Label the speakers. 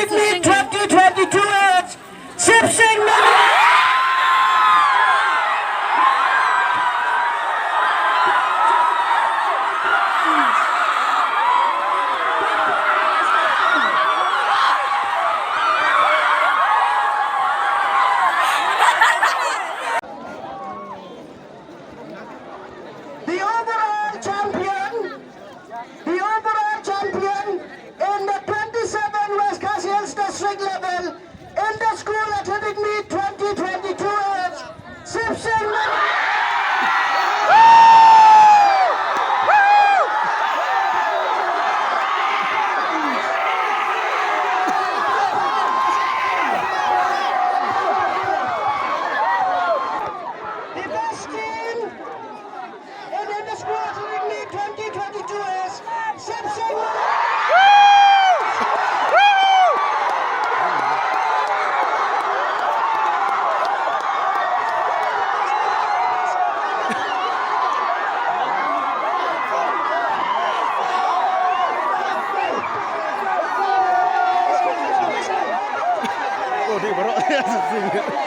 Speaker 1: Athletic Meet 2022 is Sibsing. The overall champion in the 27 West Khasi district level interschool athletic meet 2022 is Sibsing. The best team in interschool athletic meet 2022 is Sibsing.
Speaker 2: Oh, di baru.